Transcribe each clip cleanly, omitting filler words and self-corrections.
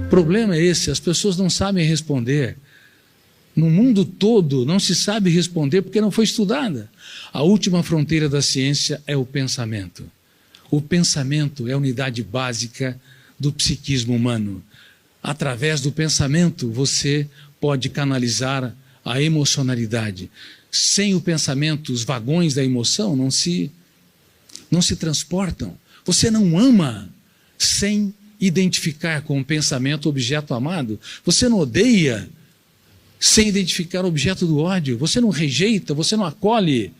O problema é esse, as pessoas não sabem responder. No mundo todo não se sabe responder porque não foi estudada. A última fronteira da ciência é o pensamento. O pensamento é a unidade básica do psiquismo humano. Através do pensamento você pode canalizar a emocionalidade. Sem o pensamento, os vagões da emoção não se transportam. Você não ama sem identificar com o pensamento o objeto amado. Você não odeia sem identificar o objeto do ódio. Você não rejeita, você não acolhe.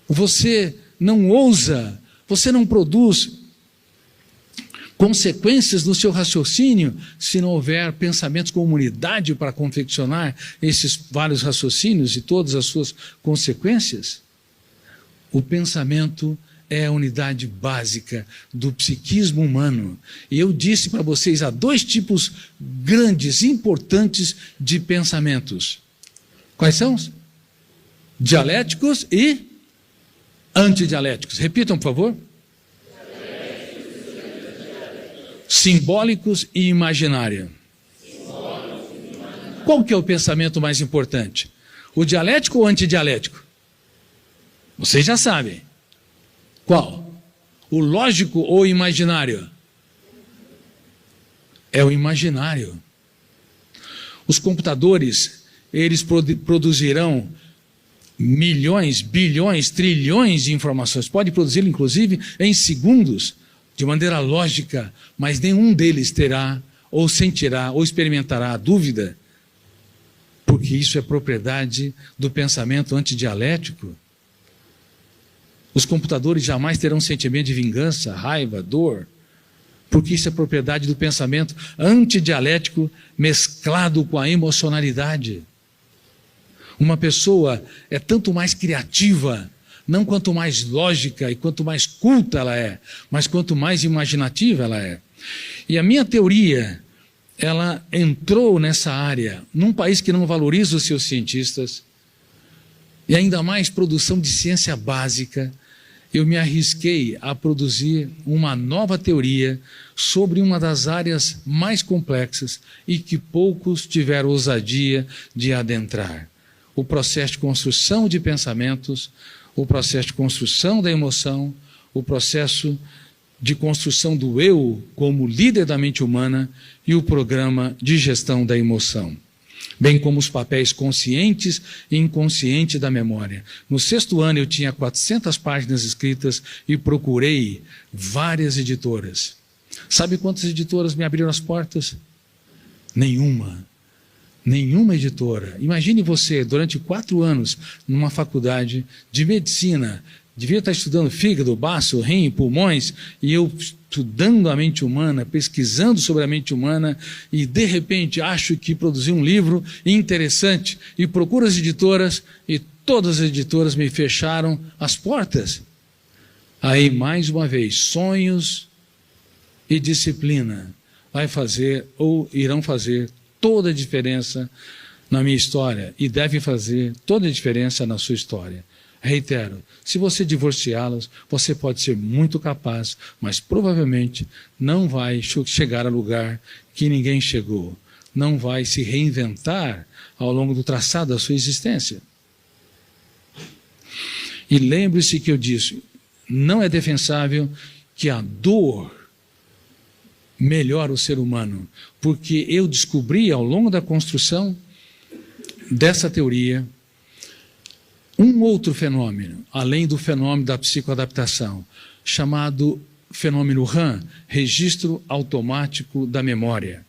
Você não ousa, você não produz consequências no seu raciocínio se não houver pensamentos com unidade para confeccionar esses vários raciocínios e todas as suas consequências. O pensamento é a unidade básica do psiquismo humano. E eu disse para vocês, há dois tipos grandes, importantes de pensamentos. Quais são? Dialéticos e antidialéticos. Repitam, por favor. Simbólicos e imaginário. Qual que é o pensamento mais importante? O dialético ou o antidialético? Vocês já sabem. Qual? O lógico ou o imaginário? É o imaginário. Os computadores, eles produzirão milhões, bilhões, trilhões de informações. Pode produzi-lo, inclusive, em segundos, de maneira lógica, mas nenhum deles terá, ou sentirá, ou experimentará a dúvida, porque isso é propriedade do pensamento antidialético. Os computadores jamais terão sentimento de vingança, raiva, dor, porque isso é propriedade do pensamento antidialético mesclado com a emocionalidade. Uma pessoa é tanto mais criativa, não quanto mais lógica e quanto mais culta ela é, mas quanto mais imaginativa ela é. E a minha teoria, ela entrou nessa área, num país que não valoriza os seus cientistas, e ainda mais produção de ciência básica, eu me arrisquei a produzir uma nova teoria sobre uma das áreas mais complexas e que poucos tiveram ousadia de adentrar. O processo de construção de pensamentos, o processo de construção da emoção, o processo de construção do eu como líder da mente humana e o programa de gestão da emoção, bem como os papéis conscientes e inconscientes da memória. No 6º ano eu tinha 400 páginas escritas e procurei várias editoras. Sabe quantas editoras me abriram as portas? Nenhuma. Nenhuma editora. Imagine você, durante 4 anos, numa faculdade de medicina, devia estar estudando fígado, baço, rim, pulmões, e eu estudando a mente humana, pesquisando sobre a mente humana, e de repente acho que produzi um livro interessante, e procuro as editoras, e todas as editoras me fecharam as portas. Aí, mais uma vez, sonhos e disciplina vai fazer, ou irão fazer, toda a diferença na minha história, e deve fazer toda a diferença na sua história. Reitero, se você divorciá-los, você pode ser muito capaz, mas provavelmente não vai chegar a lugar que ninguém chegou. Não vai se reinventar ao longo do traçado da sua existência. E lembre-se que eu disse, não é defensável que a dor melhora o ser humano, porque eu descobri ao longo da construção dessa teoria um outro fenômeno, além do fenômeno da psicoadaptação, chamado fenômeno RAM, registro automático da memória.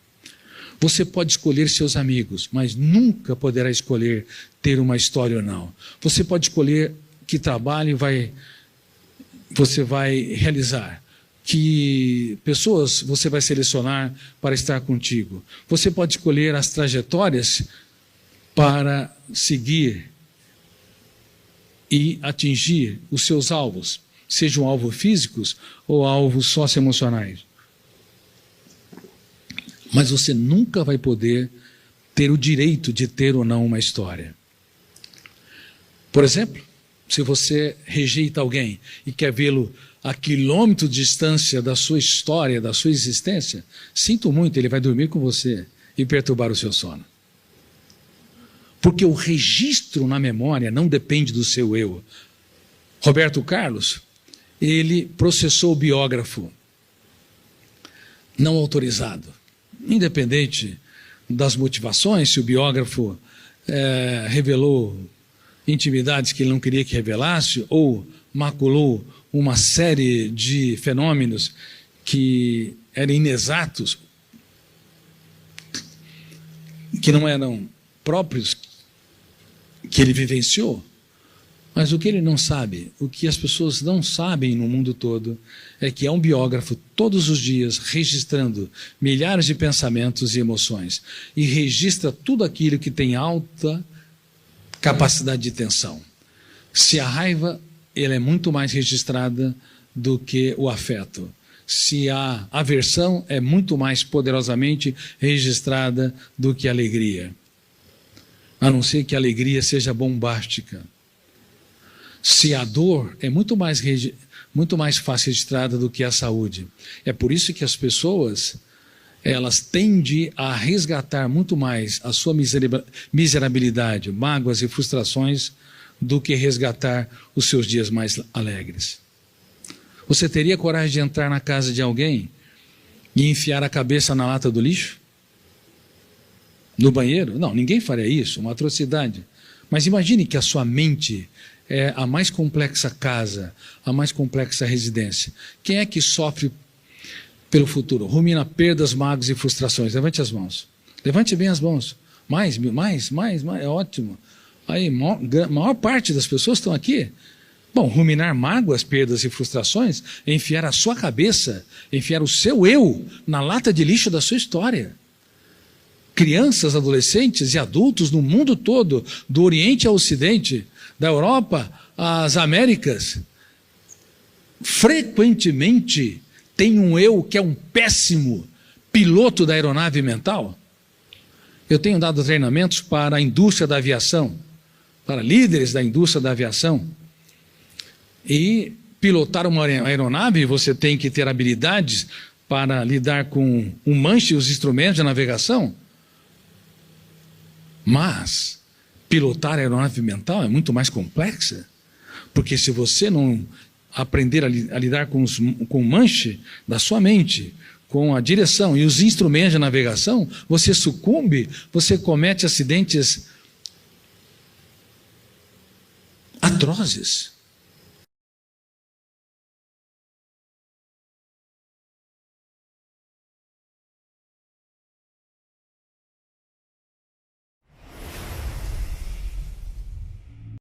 Você pode escolher seus amigos, mas nunca poderá escolher ter uma história ou não. Você pode escolher que trabalho você vai realizar, que pessoas você vai selecionar para estar contigo. Você pode escolher as trajetórias para seguir e atingir os seus alvos, sejam alvos físicos ou alvos socioemocionais. Mas você nunca vai poder ter o direito de ter ou não uma história. Por exemplo, Se você rejeita alguém e quer vê-lo a quilômetros de distância da sua história, da sua existência, sinto muito, ele vai dormir com você e perturbar o seu sono. Porque o registro na memória não depende do seu eu. Roberto Carlos, ele processou o biógrafo não autorizado. Independente das motivações, se o biógrafo revelou intimidades que ele não queria que revelasse, ou maculou uma série de fenômenos que eram inexatos, que não eram próprios, que ele vivenciou. Mas o que ele não sabe, o que as pessoas não sabem no mundo todo, é que é um biógrafo todos os dias registrando milhares de pensamentos e emoções, e registra tudo aquilo que tem alta capacidade de tensão. Se a raiva, ela é muito mais registrada do que o afeto. Se a aversão, é muito mais poderosamente registrada do que a alegria. A não ser que a alegria seja bombástica. Se a dor é muito mais fácil registrada do que a saúde. É por isso que as pessoas, elas tendem a resgatar muito mais a sua miserabilidade, mágoas e frustrações, do que resgatar os seus dias mais alegres. Você teria coragem de entrar na casa de alguém e enfiar a cabeça na lata do lixo? No banheiro? Não, ninguém faria isso, uma atrocidade. Mas imagine que a sua mente é a mais complexa casa, a mais complexa residência. Quem é que sofre pelo futuro? Rumina perdas, mágoas e frustrações. Levante as mãos. Levante bem as mãos. Mais, é ótimo. Aí, maior parte das pessoas estão aqui. Bom, ruminar mágoas, perdas e frustrações é enfiar a sua cabeça, enfiar o seu eu na lata de lixo da sua história. Crianças, adolescentes e adultos no mundo todo, do Oriente ao Ocidente, da Europa às Américas, frequentemente tem um eu que é um péssimo piloto da aeronave mental. Eu tenho dado treinamentos para a indústria da aviação, para líderes da indústria da aviação. E pilotar uma aeronave, você tem que ter habilidades para lidar com o manche e os instrumentos de navegação. Mas pilotar a aeronave mental é muito mais complexa, porque se você não aprender a lidar com o manche da sua mente, com a direção e os instrumentos de navegação, você sucumbe, você comete acidentes atrozes.